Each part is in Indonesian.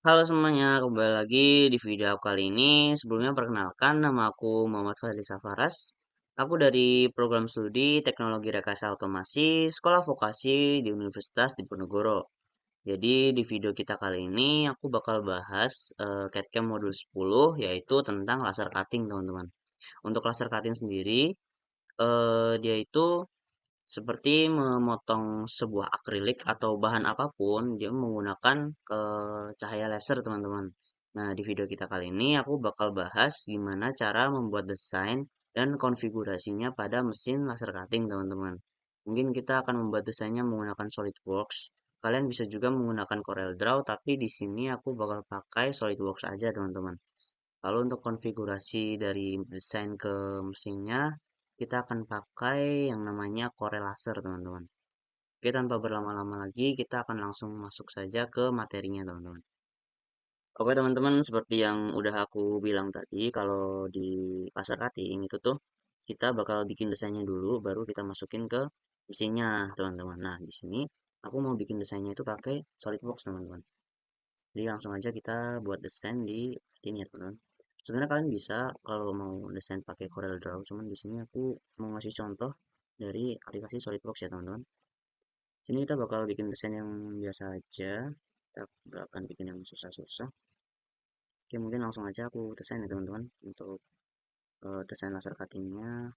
Halo semuanya, kembali lagi di video aku kali ini. Sebelumnya perkenalkan, nama aku Muhammad Fadli Safaras. Aku dari program studi Teknologi Rekayasa Otomasi, Sekolah Vokasi di Universitas Diponegoro. Jadi di video kita kali ini aku bakal bahas CAD/CAM modul 10 yaitu tentang laser cutting, teman-teman. Untuk laser cutting sendiri, dia itu seperti memotong sebuah akrilik atau bahan apapun, dia menggunakan cahaya laser, teman-teman. Nah, di video kita kali ini aku bakal bahas gimana cara membuat desain dan konfigurasinya pada mesin laser cutting, teman-teman. Mungkin kita akan membuat desainnya menggunakan SolidWorks. Kalian bisa juga menggunakan CorelDRAW, tapi di sini aku bakal pakai SolidWorks aja, teman-teman. Lalu untuk konfigurasi dari desain ke mesinnya, kita akan pakai yang namanya Corel Laser, teman-teman. Oke, tanpa berlama-lama lagi, kita akan langsung masuk saja ke materinya, teman-teman. Oke, teman-teman, seperti yang udah aku bilang tadi, kalau di laser cutting itu tuh kita bakal bikin desainnya dulu, baru kita masukin ke mesinnya, teman-teman. Nah, di sini aku mau bikin desainnya itu pakai SolidWorks, teman-teman. Jadi langsung aja kita buat desain di ini ya, teman-teman. Sebenarnya kalian bisa kalau mau desain pakai CorelDRAW, cuman di sini aku mau ngasih contoh dari aplikasi SolidWorks ya, teman-teman. Sini kita bakal bikin desain yang biasa aja. Kita nggak akan bikin yang susah-susah. Oke, mungkin langsung aja aku desain ya, teman-teman. Untuk desain laser cuttingnya.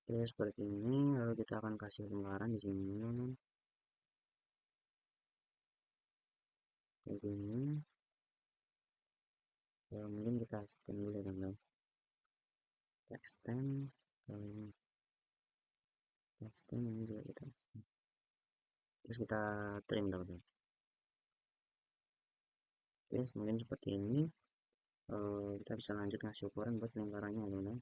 Oke, seperti ini. Lalu kita akan kasih lingkaran di sini. Kayak gini. Ya, mungkin kita extend dulu ya, teman-teman. Extend. Lalu extend ini juga kita extend. Terus kita trim, teman-teman. Oke, mungkin seperti ini. Kita bisa lanjut ngasih ukuran buat lingkarannya, teman-teman.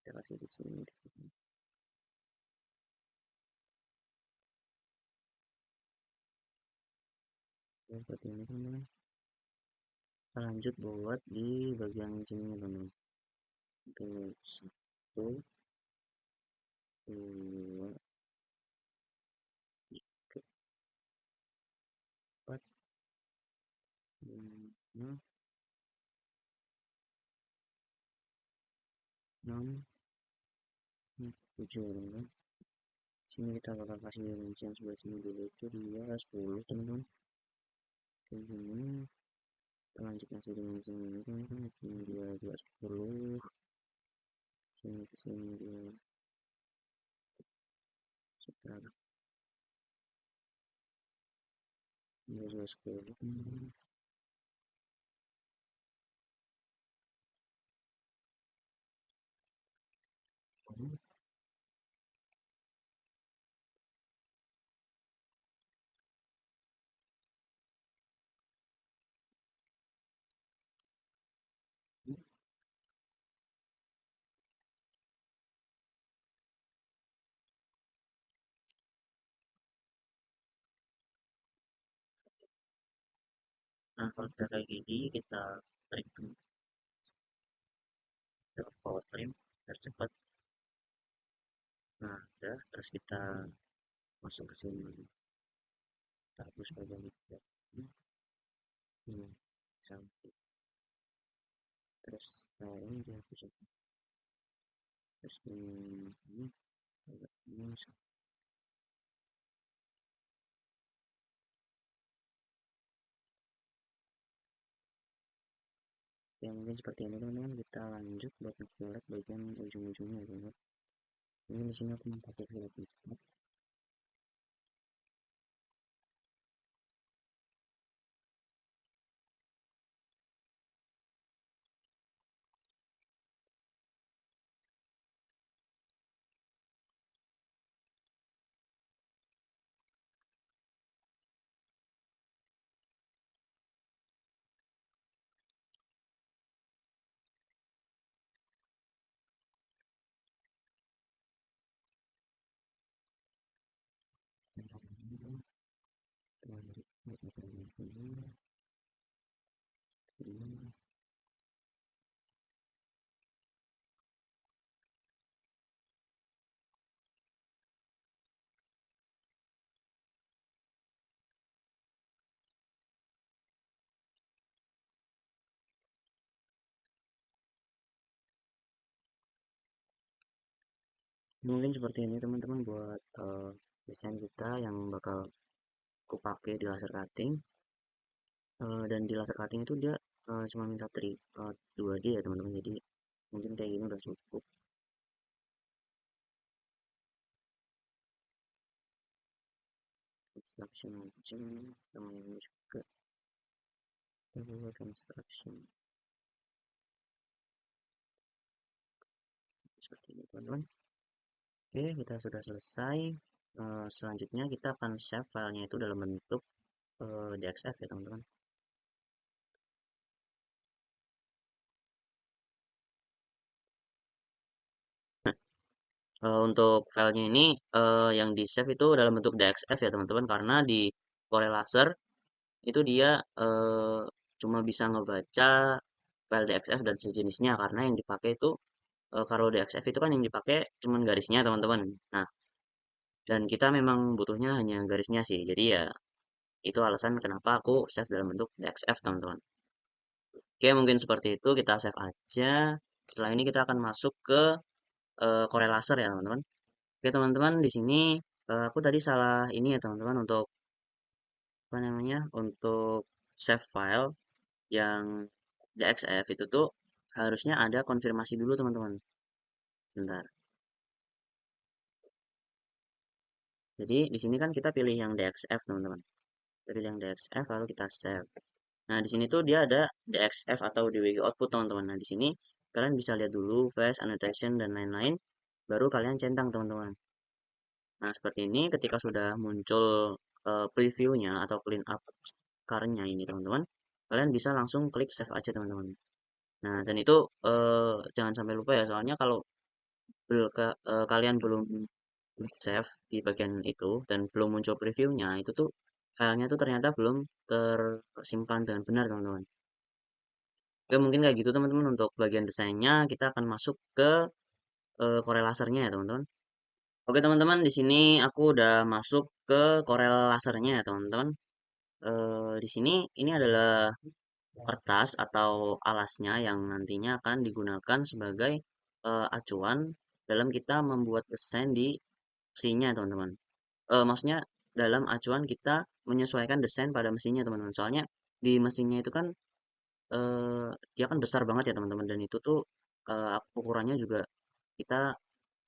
Kita kasih di sini. Ya, seperti ini, teman-teman. Kita lanjut buat di bagian sini, teman-teman. Oke, 1, 2, 3, 4, 5, 6, 7, teman-teman. Sini kita bakal kasih dimensi yang sebelah sini dulu, itu dia 10, teman-teman. Di sini kita lanjut kasih dimensi ini, teman-teman. Ini dia juga 10. Sini ke sini dia sekitar dia juga 10, teman-teman. Nah, kalau udah kayak gini, kita trim, kita power trim biar cepat. Nah, udah, terus kita masuk ke sini. Kita hapus bagian ini sampai terus ini dihapus. Terus ini agak ini ya, mungkin seperti ini, teman-teman. Kita lanjut buat nge bagian ujung-ujungnya, teman-teman. Ini di sini aku mau pakai fillet hitam. ini, ini. Mungkin seperti ini teman-teman buat desain kita yang bakal aku pakai di laser cutting. Dan di laser cutting itu dia cuma minta 2D ya teman-teman, jadi mungkin kayak gini udah cukup. Construction aja sama ini juga, kita buat construction seperti ini teman-teman. Oke, kita sudah selesai. Selanjutnya kita akan save filenya itu dalam bentuk DXF ya teman-teman. Untuk filenya ini yang di save itu dalam bentuk DXF ya teman-teman, karena di Corel Laser itu dia cuma bisa ngebaca file DXF dan sejenisnya, karena yang dipakai itu kalau DXF itu kan yang dipakai cuman garisnya teman-teman. Nah, dan kita memang butuhnya hanya garisnya sih. Jadi ya itu alasan kenapa aku save dalam bentuk DXF teman-teman. Oke, mungkin seperti itu, kita save aja. Setelah ini kita akan masuk ke Corel Laser ya teman-teman. Oke teman-teman, di sini aku tadi salah ini ya teman-teman, untuk apa namanya, untuk save file yang DXF itu tuh harusnya ada konfirmasi dulu teman-teman. Sebentar. Jadi di sini kan kita pilih yang DXF teman-teman. Pilih yang DXF lalu kita save. Nah, di sini tuh dia ada DXF atau DWG output teman-teman. Nah, di sini kalian bisa lihat dulu face, annotation dan lain-lain, baru kalian centang teman-teman. Nah, seperti ini ketika sudah muncul previewnya atau clean up karnya ini teman-teman, kalian bisa langsung klik save aja teman-teman. Nah, dan itu jangan sampai lupa ya, soalnya kalau kalian belum save di bagian itu dan belum muncul previewnya, itu tuh filenya tuh ternyata belum tersimpan dengan benar teman-teman. Oke, mungkin kayak gitu teman-teman untuk bagian desainnya. Kita akan masuk ke Corel Lasernya ya teman-teman. Oke teman-teman, di sini aku udah masuk ke Corel Lasernya ya teman-teman. Di sini ini adalah kertas atau alasnya yang nantinya akan digunakan sebagai acuan dalam kita membuat desain di mesinnya teman-teman. Maksudnya dalam acuan kita menyesuaikan desain pada mesinnya teman-teman. Soalnya di mesinnya itu kan eh, dia kan besar banget ya teman-teman, dan itu tuh ukurannya juga kita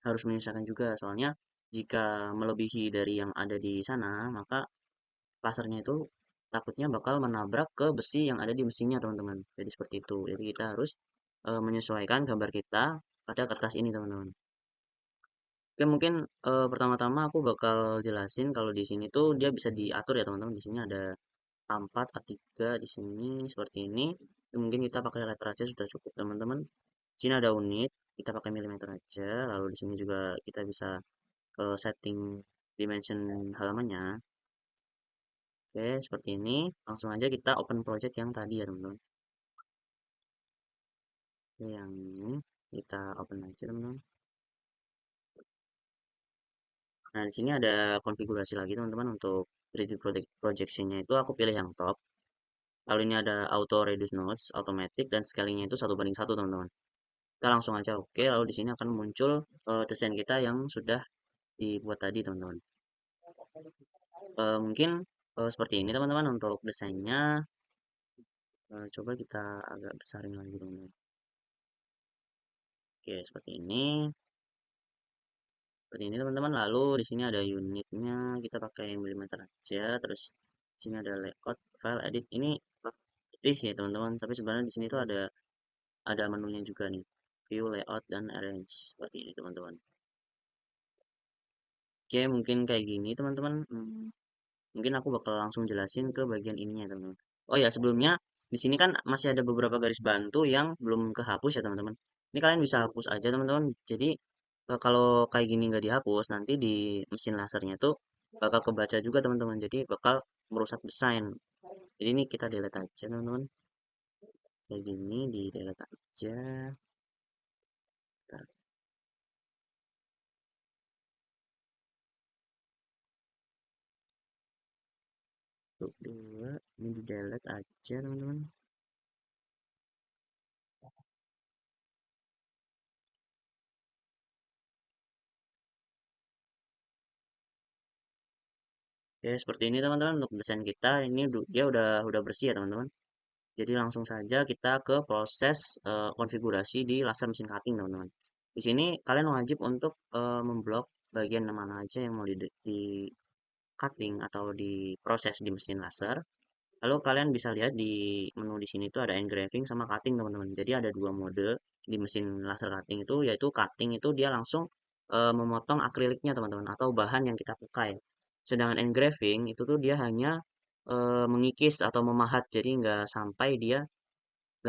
harus menyesuaikan juga. Soalnya jika melebihi dari yang ada di sana, maka lasernya itu takutnya bakal menabrak ke besi yang ada di mesinnya teman-teman. Jadi seperti itu. Jadi kita harus menyesuaikan gambar kita pada kertas ini teman-teman. Oke, mungkin pertama-tama aku bakal jelasin kalau di sini tuh dia bisa diatur ya teman-teman. Di sini ada A4, A3 di sini seperti ini. Mungkin kita pakai letter aja sudah cukup teman-teman. Di sini ada unit, kita pakai milimeter aja. Lalu di sini juga kita bisa setting dimension halamannya. Oke, seperti ini. Langsung aja kita open project yang tadi ya teman-teman. Oke, yang ini kita open aja teman-teman. Nah, di sini ada konfigurasi lagi teman-teman untuk 3D projection-nya itu aku pilih yang top. Lalu ini ada auto reduce nodes, automatic, dan scalingnya itu 1:1 teman-teman. Kita langsung aja oke, lalu di sini akan muncul desain kita yang sudah dibuat tadi teman-teman. Mungkin seperti ini teman-teman untuk desainnya. Coba kita agak besarin lagi teman-teman. Oke, seperti ini. Seperti ini teman-teman. Lalu di sini ada unitnya, kita pakai milimeter aja. Terus di sini ada layout, file, edit. Ini putih ya teman-teman. Tapi sebenarnya di sini tuh ada menunya juga nih. View, layout, dan arrange. Seperti ini teman-teman. Oke, mungkin kayak gini teman-teman. Mungkin aku bakal langsung jelasin ke bagian ininya teman-teman. Oh ya, sebelumnya di sini kan masih ada beberapa garis bantu yang belum kehapus ya teman-teman. Ini kalian bisa hapus aja teman-teman. Jadi kalau kayak gini nggak dihapus, nanti di mesin lasernya tuh bakal kebaca juga teman-teman. Jadi bakal merusak desain. Jadi ini kita delete aja teman-teman. Kayak gini di delete aja. Bentar. Untuk dua ini di delete aja teman-teman. Oke, seperti ini teman-teman untuk desain kita. Ini dia udah bersih ya teman-teman. Jadi langsung saja kita ke proses konfigurasi di laser mesin cutting teman-teman. Di sini kalian wajib untuk memblok bagian mana aja yang mau di cutting atau diproses di mesin laser. Lalu kalian bisa lihat di menu di sini tuh ada engraving sama cutting teman-teman. Jadi ada dua mode di mesin laser cutting itu, yaitu cutting itu dia langsung memotong akriliknya teman-teman atau bahan yang kita pakai. Sedangkan engraving itu tuh dia hanya mengikis atau memahat. Jadi nggak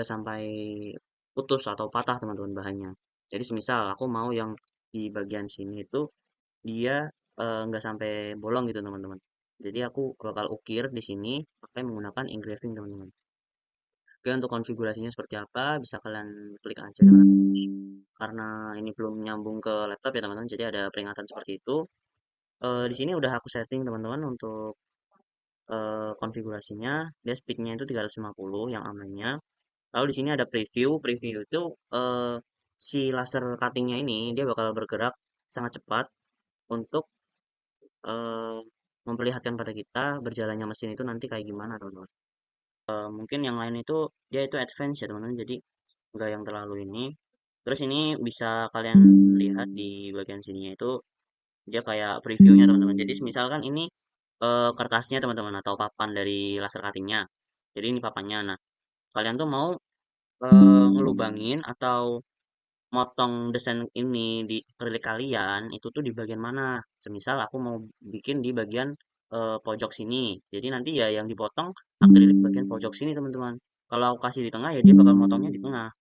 sampai putus atau patah teman-teman bahannya. Jadi semisal aku mau yang di bagian sini itu dia nggak sampai bolong gitu teman-teman. Jadi aku bakal ukir di sini pakai menggunakan engraving teman-teman. Oke, untuk konfigurasinya seperti apa bisa kalian klik aja teman-teman. Karena ini belum nyambung ke laptop ya teman-teman, jadi ada peringatan seperti itu. Di sini udah aku setting teman-teman untuk konfigurasinya. Dia speednya itu 350 yang amannya. Lalu di sini ada preview. Preview itu si laser cuttingnya ini dia bakal bergerak sangat cepat untuk eh, memperlihatkan pada kita berjalannya mesin itu nanti kayak gimana teman-teman. Mungkin yang lain itu dia itu advance ya teman-teman, jadi nggak yang terlalu ini. Terus ini bisa kalian lihat di bagian sininya itu dia kayak previewnya teman-teman. Jadi misalkan ini kertasnya teman-teman atau papan dari laser cuttingnya. Jadi ini papannya. Nah, kalian tuh mau ngelubangin atau motong desain ini di akrilik kalian itu tuh di bagian mana? Semisal aku mau bikin di bagian pojok sini. Jadi nanti ya yang dipotong akrilik bagian pojok sini, teman-teman. Kalau aku kasih di tengah ya dia bakal motongnya di tengah.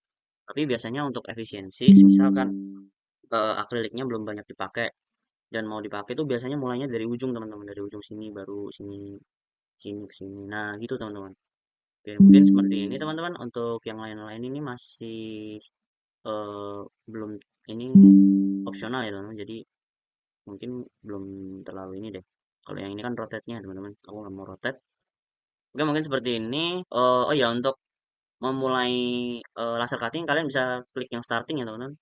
Tapi biasanya untuk efisiensi, misalkan akriliknya belum banyak dipakai dan mau dipakai tuh biasanya mulainya dari ujung, teman-teman. Dari ujung sini baru sini sini ke sini. Nah, gitu, teman-teman. Oke, mungkin seperti ini, teman-teman. Untuk yang lain-lain ini masih belum ini opsional ya teman-teman, jadi mungkin belum terlalu ini deh. Kalau yang ini kan rotate-nya teman-teman, aku nggak mau rotate. Oke, mungkin seperti ini. Oh ya, untuk memulai laser cutting kalian bisa klik yang starting ya teman-teman.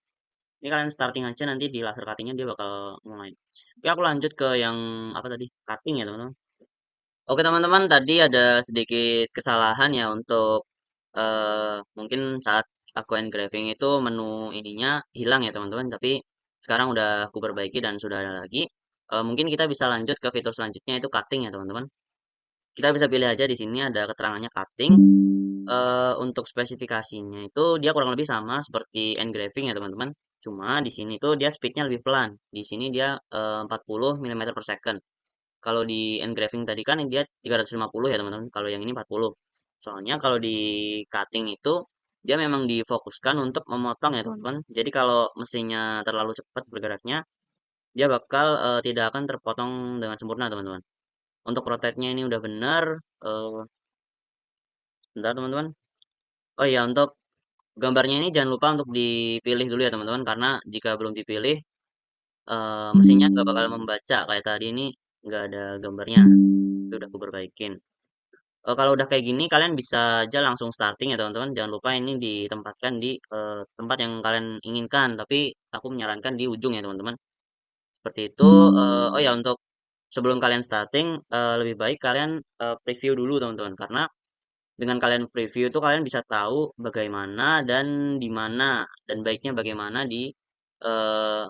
Ini kalian starting aja, nanti di laser cuttingnya dia bakal mulai. Oke, aku lanjut ke yang apa tadi, cutting ya teman-teman. Oke teman-teman, tadi ada sedikit kesalahan ya untuk mungkin saat aku engraving itu menu ininya hilang ya teman-teman. Tapi sekarang udah aku perbaiki dan sudah ada lagi. Mungkin kita bisa lanjut ke fitur selanjutnya itu cutting ya teman-teman. Kita bisa pilih aja di sini ada keterangannya cutting. Untuk spesifikasinya itu dia kurang lebih sama seperti engraving ya teman-teman. Cuma di sini tuh dia speednya lebih pelan. Di sini dia 40 mm per second. Kalau di engraving tadi kan dia 350 ya teman-teman. Kalau yang ini 40. Soalnya kalau di cutting itu dia memang difokuskan untuk memotong ya teman-teman. Jadi kalau mesinnya terlalu cepat bergeraknya, dia bakal tidak akan terpotong dengan sempurna teman-teman. Untuk rotate-nya ini udah benar. eh Bentar teman-teman. Oh iya, untuk gambarnya ini jangan lupa untuk dipilih dulu ya teman-teman. Karena jika belum dipilih, mesinnya nggak bakal membaca. Kayak tadi ini nggak ada gambarnya. Itu udah aku perbaikin. Kalau udah kayak gini kalian bisa aja langsung starting ya teman-teman. Jangan lupa ini ditempatkan di tempat yang kalian inginkan. Tapi aku menyarankan di ujung ya teman-teman. Seperti itu. Oh ya, untuk sebelum kalian starting lebih baik kalian preview dulu teman-teman. Karena dengan kalian preview itu kalian bisa tahu bagaimana dan di mana dan baiknya bagaimana di eh,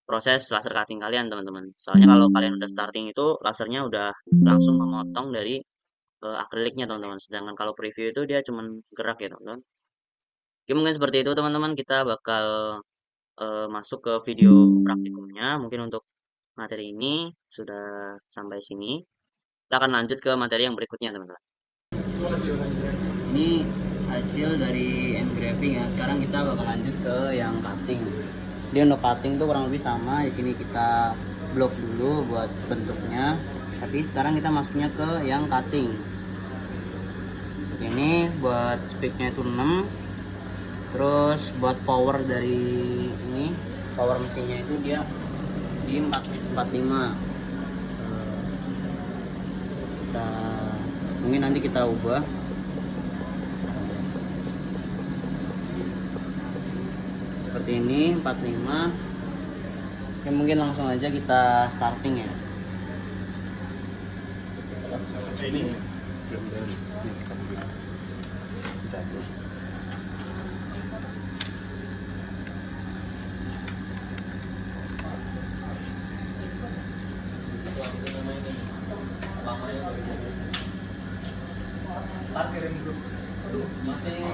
proses laser cutting kalian teman-teman. Soalnya kalau kalian udah starting itu lasernya udah langsung memotong dari akriliknya teman-teman. Sedangkan kalau preview itu dia cuman gerak ya teman-teman. Oke, mungkin seperti itu teman-teman. Kita bakal masuk ke video praktikumnya. Mungkin untuk materi ini sudah sampai sini. Kita akan lanjut ke materi yang berikutnya teman-teman. Ini hasil dari engraving ya. Sekarang kita bakal lanjut ke yang cutting. Dia untuk cutting tuh kurang lebih sama. Di sini kita blok dulu buat bentuknya. Tapi sekarang kita masuknya ke yang cutting. ini buat speednya itu 6. Terus buat power dari ini, power mesinnya itu dia di 445. Kita mungkin nanti kita ubah seperti ini 45. Oke, mungkin langsung aja kita starting ya. Ini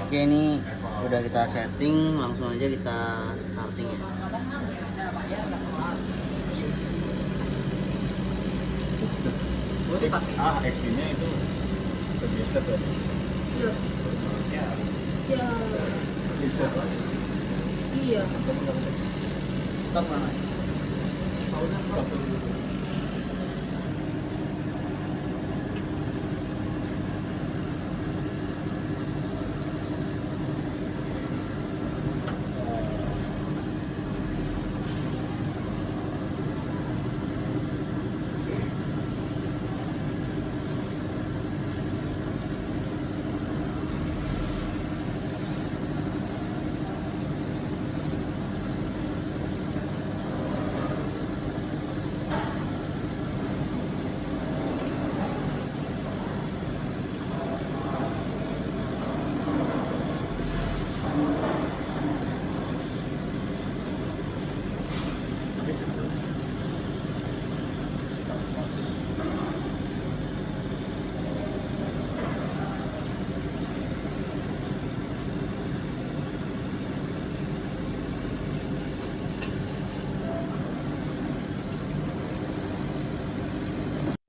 Oke, ini udah kita setting, langsung aja kita starting ya. X-nya itu terbiasa tadi. Ya, iya. Stop mana?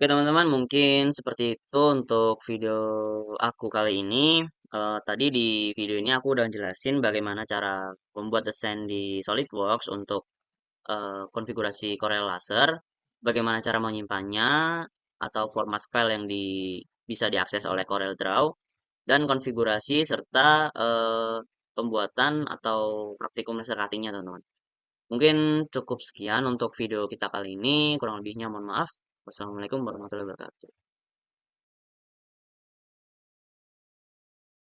Oke teman-teman, mungkin seperti itu untuk video aku kali ini. Tadi di video ini aku udah jelasin bagaimana cara membuat desain di SolidWorks untuk konfigurasi Corel Laser, bagaimana cara menyimpannya atau format file yang bisa diakses oleh CorelDRAW, dan konfigurasi serta pembuatan atau praktikum laser cuttingnya teman-teman. Mungkin cukup sekian untuk video kita kali ini. Kurang lebihnya mohon maaf. Wassalamualaikum warahmatullahi wabarakatuh.